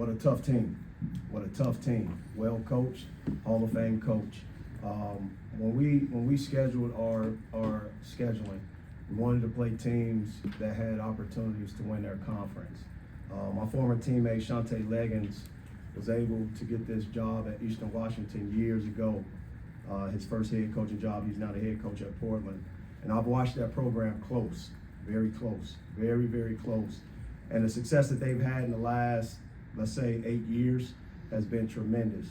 What a tough team. What a tough team. Well coached, Hall of Fame coach. When we scheduled our scheduling, we wanted to play teams that had opportunities to win their conference. My former teammate Shante Leggins was able to get this job at Eastern Washington years ago. His first head coaching job, he's now the head coach at Portland. And I've watched that program close, very close, very, very close. And the success that they've had in the last, let's say, 8 years has been tremendous.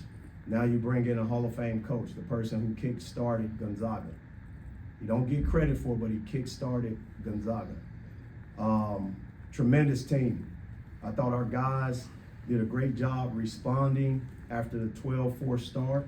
Now you bring in a Hall of Fame coach, the person who kick-started Gonzaga. You don't get credit for it, but he kick-started Gonzaga. Tremendous team. I thought our guys did a great job responding after the 12-4 start.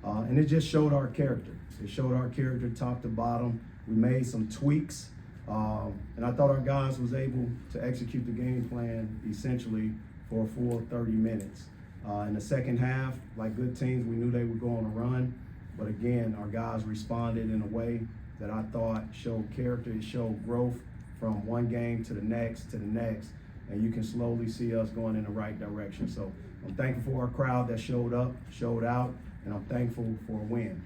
And it just showed our character. It showed our character top to bottom. We made some tweaks. And I thought our guys was able to execute the game plan essentially for a full 30 minutes. In the second half, like good teams, we knew they would go on a run. But again, our guys responded in a way that I thought showed character, it showed growth from one game to the next, and you can slowly see us going in the right direction. So I'm thankful for our crowd that showed up, showed out, and I'm thankful for a win.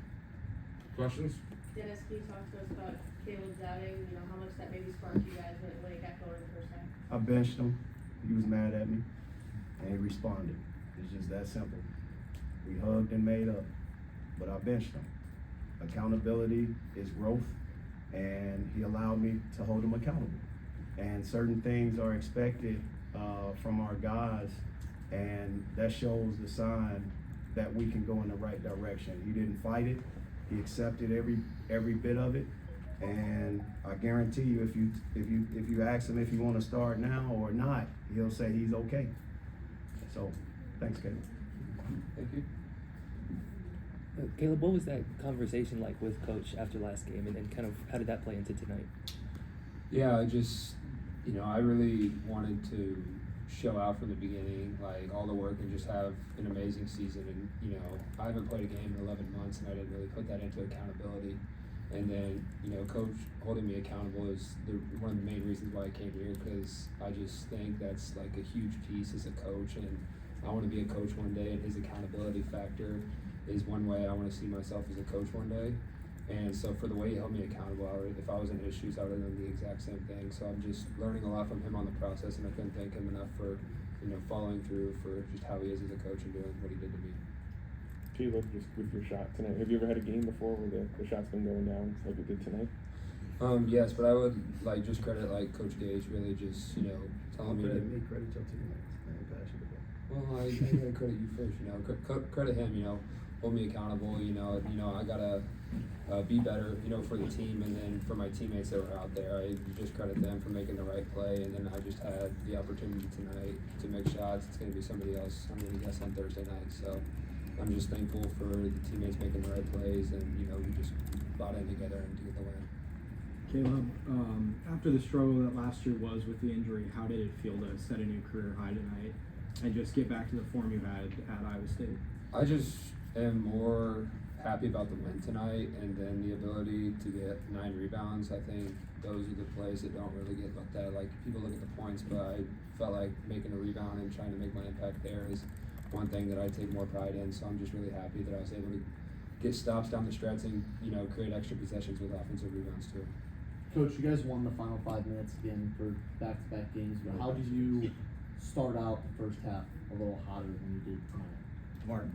Questions? Dennis, can you talk to us about Caleb's outing, how much that maybe sparked you guys when it got going the first time? I benched him. He was mad at me, and he responded. It's just that simple. We hugged and made up, but I benched him. Accountability is growth, and he allowed me to hold him accountable. And certain things are expected from our guys, and that shows the sign that we can go in the right direction. He didn't fight it. He accepted every bit of it. And I guarantee you, if you ask him if he want to start now or not, he'll say he's okay. So, thanks, Caleb. Thank you. Caleb, what was that conversation like with Coach after last game, and kind of how did that play into tonight? Yeah, I really wanted to show out from the beginning, like all the work, and just have an amazing season. And I haven't played a game in 11 months, and I didn't really put that into accountability. And then Coach holding me accountable is one of the main reasons why I came here, because I just think that's like a huge piece as a coach, and I want to be a coach one day, and his accountability factor is one way I want to see myself as a coach one day. And so for the way he held me accountable, if I was in issues, I would have done the exact same thing. So I'm just learning a lot from him on the process, and I couldn't thank him enough for, following through for just how he is as a coach and doing what he did to me. Caleb, just with your shot tonight, have you ever had a game before where the shot's been going down like it did tonight? Yes, but I would just credit Coach Gage, really just telling me to Credit your teammates. I ain't pass you the ball. Well, I gotta credit you first. Credit him. Hold me accountable. I gotta be better. For the team, and then for my teammates that were out there, I just credit them for making the right play. And then I just had the opportunity tonight to make shots. It's gonna be somebody else. I'm gonna guess on Thursday night. So I'm just thankful for the teammates making the right plays, and we just bought in together and to get the win. Caleb, after the struggle that last year was with the injury, how did it feel to set a new career high tonight and just get back to the form you had at Iowa State? I just am more happy about the win tonight, and then the ability to get 9 rebounds. I think those are the plays that don't really get looked at. Like, people look at the points, but I felt like making a rebound and trying to make my impact there is one thing that I take more pride in. So I'm just really happy that I was able to get stops down the stretch and create extra possessions with offensive rebounds too. Coach, you guys won the final 5 minutes again for back-to-back games, but how did you start out the first half a little hotter than you did tonight? Martin.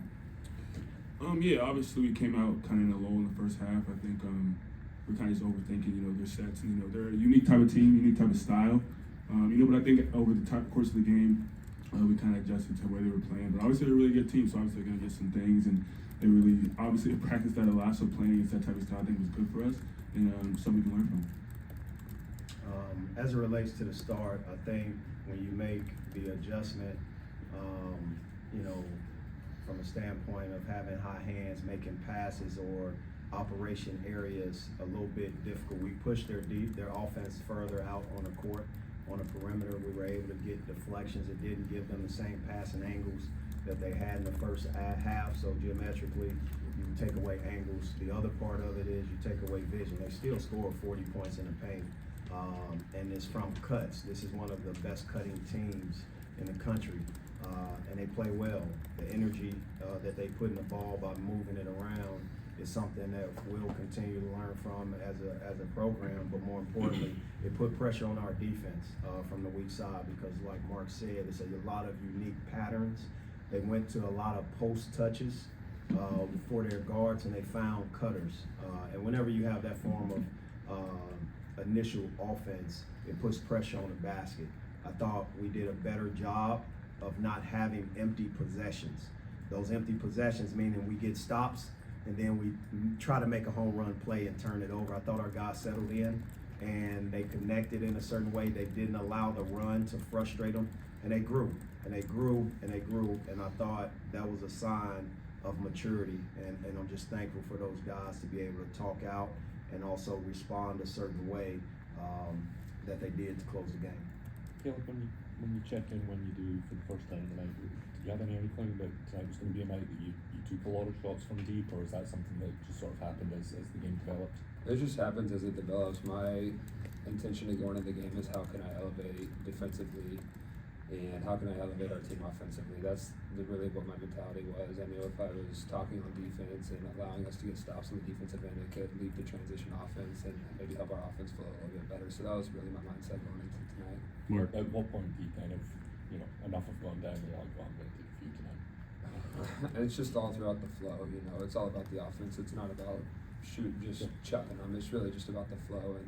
Yeah, obviously we came out kind of in a low in the first half. I think we're kind of just overthinking, their sets. And, they're a unique type of team, unique type of style. But I think over the course of the game, we kind of adjusted to where they were playing. But obviously they're a really good team, so obviously they're going to get some things. And they really, obviously, practiced that a lot, so playing against that type of style I think was good for us, and something we can learn from. As it relates to the start, I think when you make the adjustment, from a standpoint of having high hands, making passes, or operation areas a little bit difficult, we pushed their offense further out on the court, on the perimeter. We were able to get deflections. It didn't give them the same passing angles that they had in the first half, so geometrically, you take away angles. The other part of it is you take away vision. They still scored 40 points in the paint. And it's from cuts. This is one of the best cutting teams in the country. and they play well. The energy that they put in the ball by moving it around is something that we'll continue to learn from as a program, but more importantly, it put pressure on our defense from the weak side because like Mark said, it's a lot of unique patterns. They went to a lot of post touches for their guards and they found cutters. And whenever you have that form of initial offense, it puts pressure on the basket. I thought we did a better job of not having empty possessions. Those empty possessions meaning we get stops and then we try to make a home run play and turn it over. I thought our guys settled in and they connected in a certain way. They didn't allow the run to frustrate them, and they grew and they grew and they grew. And I thought that was a sign of maturity, and I'm just thankful for those guys to be able to talk out and also respond a certain way that they did to close the game. Caleb, when you check in, when you do for the first time tonight, do you have any inkling that tonight was going to be a night that you took a lot of shots from deep, or is that something that just sort of happened as the game developed? It just happens as it develops. My intention of going into the game is how can I elevate defensively and how can I elevate our team offensively. That's really what my mentality was. I knew if I was talking on defense and allowing us to get stops on the defensive end, it could lead to transition offense and maybe help our offense flow a little bit better. So that was really my mindset going into tonight. Mark, at what point do you kind of, enough have gone down and you're like, well, I'm going to take a few tonight? It's just all throughout the flow, it's all about the offense. It's not about chucking them. It's really just about the flow and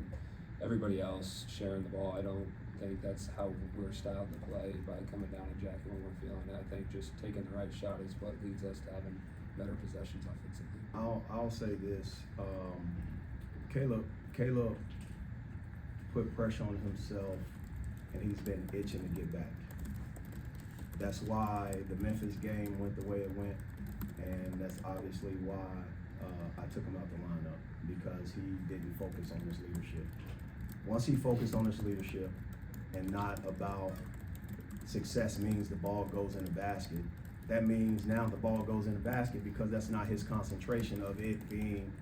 everybody else sharing the ball. I don't think that's how we're styled to play by coming down and jacking when we're feeling it. I think just taking the right shot is what leads us to having better possessions offensively. I'll say this, Caleb put pressure on himself and he's been itching to get back. That's why the Memphis game went the way it went, and that's obviously why I took him out the lineup, because he didn't focus on his leadership. Once he focused on his leadership and not about success means the ball goes in the basket, that means now the ball goes in the basket because that's not his concentration of it being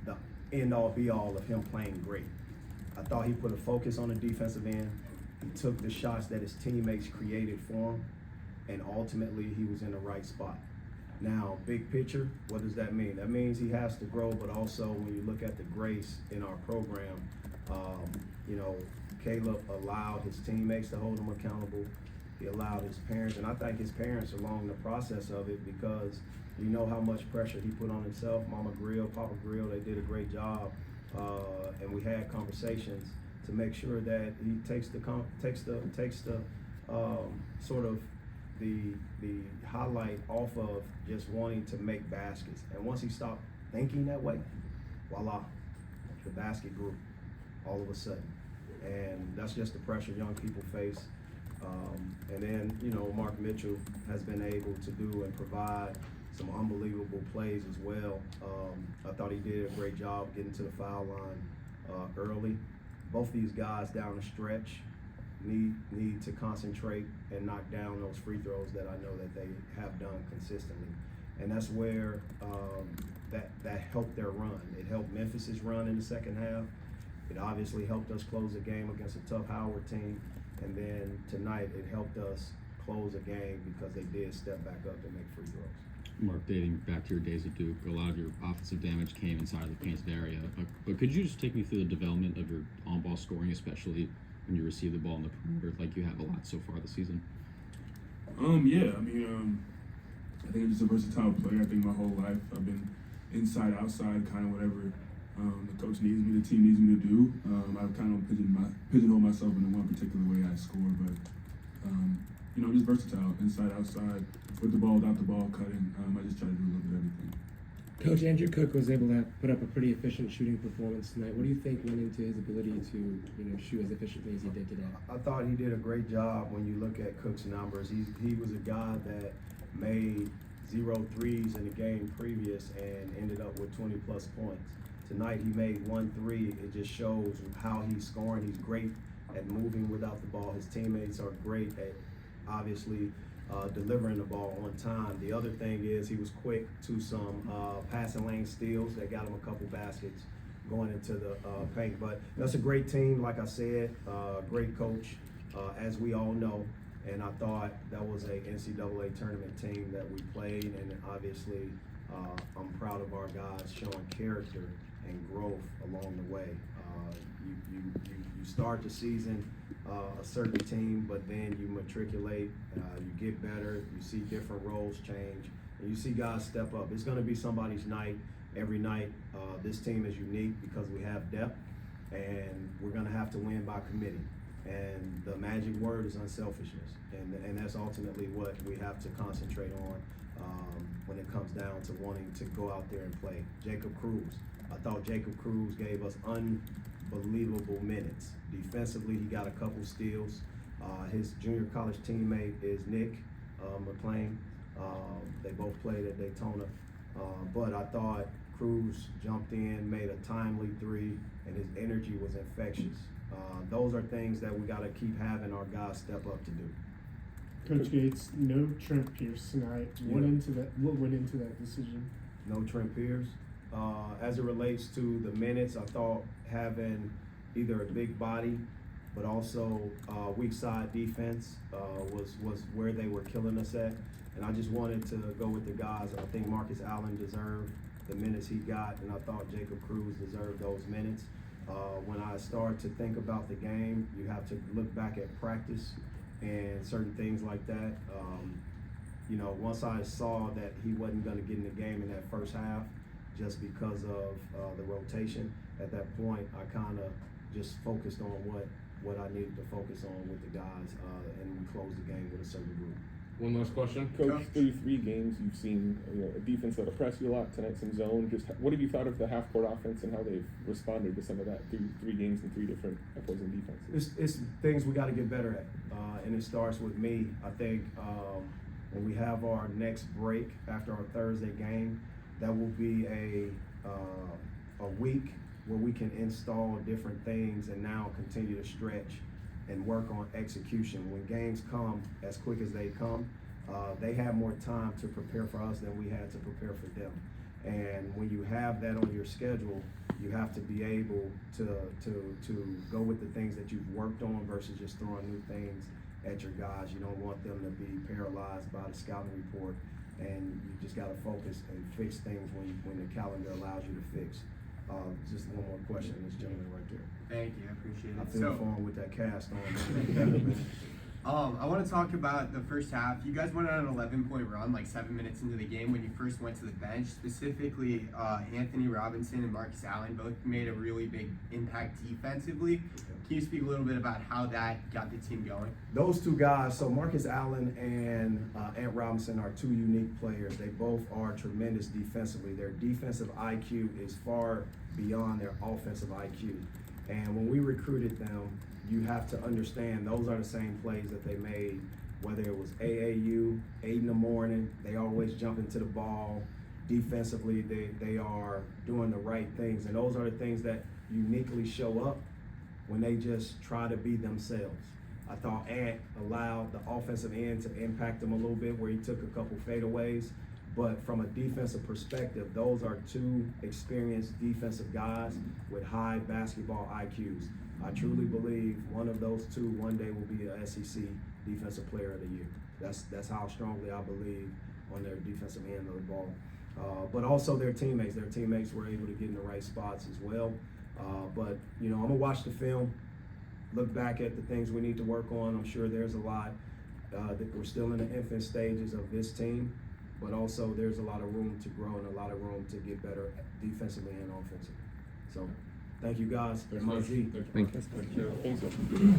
the end-all be-all of him playing great. I thought he put a focus on the defensive end. He took the shots that his teammates created for him, and ultimately he was in the right spot. Now, big picture, what does that mean? That means he has to grow, but also when you look at the grace in our program, Caleb allowed his teammates to hold him accountable. He allowed his parents, and I thank his parents along the process of it, because you know how much pressure he put on himself. Mama Grill, Papa Grill, they did a great job, and we had conversations to make sure that he takes the sort of the highlight off of just wanting to make baskets. And once he stopped thinking that way, voila, the basket grew all of a sudden. And that's just the pressure young people face. And then, Mark Mitchell has been able to do and provide some unbelievable plays as well. I thought he did a great job getting to the foul line early. Both these guys down the stretch need to concentrate and knock down those free throws that I know that they have done consistently. And that's where that helped their run. It helped Memphis's run in the second half. It obviously helped us close the game against a tough Howard team. And then tonight it helped us close a game because they did step back up and make free throws. Mark, dating back to your days at Duke, a lot of your offensive damage came inside of the painted area. But could you just take me through the development of your on-ball scoring, especially when you receive the ball in the perimeter, like you have a lot so far this season? I think I'm just a versatile player. I think my whole life I've been inside, outside, kind of whatever the coach needs me, the team needs me to do. I've kind of pigeonholed myself in one particular way I score, but I'm just versatile, inside, outside, with the ball, without the ball, cutting. I just try to do a little bit of everything. Coach, Andrew Cook was able to put up a pretty efficient shooting performance tonight. What do you think went into his ability to shoot as efficiently as he did today? I thought he did a great job when you look at Cook's numbers. He was a guy that made 0 threes in the game previous and ended up with 20 plus points. Tonight he made 1 3. It just shows how he's scoring. He's great at moving without the ball. His teammates are great at obviously delivering the ball on time. The other thing is he was quick to some passing lane steals that got him a couple baskets going into the paint. But that's a great team, like I said, great coach, as we all know. And I thought that was a NCAA tournament team that we played, and obviously I'm proud of our guys showing character and growth along the way. You start the season a certain team, but then you matriculate, you get better, you see different roles change, and you see guys step up. It's going to be somebody's night every night. This team is unique because we have depth, and we're going to have to win by committee. And the magic word is unselfishness, and that's ultimately what we have to concentrate on when it comes down to wanting to go out there and play. Jacob Cruz, I thought Jacob Cruz gave us unbelievable minutes. Defensively, he got a couple steals. His junior college teammate is Nick McClain. They both played at Daytona, but I thought Cruz jumped in, made a timely three, and his energy was infectious. Those are things that we got to keep having our guys step up to do. Coach Gates, no Trent Pierce tonight. What went into that decision? No Trent Pierce. As it relates to the minutes, I thought having either a big body, but also weak side defense was where they were killing us at. And I just wanted to go with the guys. I think Marcus Allen deserved the minutes he got, and I thought Jacob Cruz deserved those minutes. When I start to think about the game, you have to look back at practice and certain things like that. Once I saw that he wasn't going to get in the game in that first half, just because of the rotation, at that point, I kind of just focused on what I needed to focus on with the guys, and we closed the game with a certain group. One last question, Coach. Through 3 games, you've seen a defense that'll press you a lot. Tonight, some zone. Just what have you thought of the half-court offense and how they've responded to some of that through 3 games and 3 different opposing defenses? It's things we got to get better at, and it starts with me. I think when we have our next break after our Thursday game, that will be a week where we can install different things and now continue to stretch and work on execution. When games come as quick as they come, they have more time to prepare for us than we had to prepare for them. And when you have that on your schedule, you have to be able to go with the things that you've worked on versus just throwing new things at your guys. You don't want them to be paralyzed by the scouting report, and you just got to focus and fix things when the calendar allows you to fix. Just one more question, this gentleman right there. Thank you, I appreciate it. I feel for him with that cast on. I want to talk about the first half. You guys went on an 11-point run like 7 minutes into the game when you first went to the bench. Specifically, Anthony Robinson and Marcus Allen both made a really big impact defensively. Can you speak a little bit about how that got the team going? Those 2 guys, so Marcus Allen and Ant Robinson are 2 unique players. They both are tremendous defensively. Their defensive IQ is far beyond their offensive IQ. And when we recruited them, you have to understand those are the same plays that they made, whether it was AAU, 8 in the morning, they always jump into the ball. Defensively, they are doing the right things. And those are the things that uniquely show up when they just try to be themselves. I thought Ant allowed the offensive end to impact him a little bit where he took a couple fadeaways. But from a defensive perspective, those are 2 experienced defensive guys with high basketball IQs. I truly believe one of those 2 one day will be an SEC Defensive Player of the Year. That's how strongly I believe on their defensive end of the ball. But also their teammates. Their teammates were able to get in the right spots as well. But I'm gonna watch the film, look back at the things we need to work on. I'm sure there's a lot that we're still in the infant stages of this team, but also there's a lot of room to grow and a lot of room to get better defensively and offensively. So thank you guys. Thank you. Thank you. Thank you.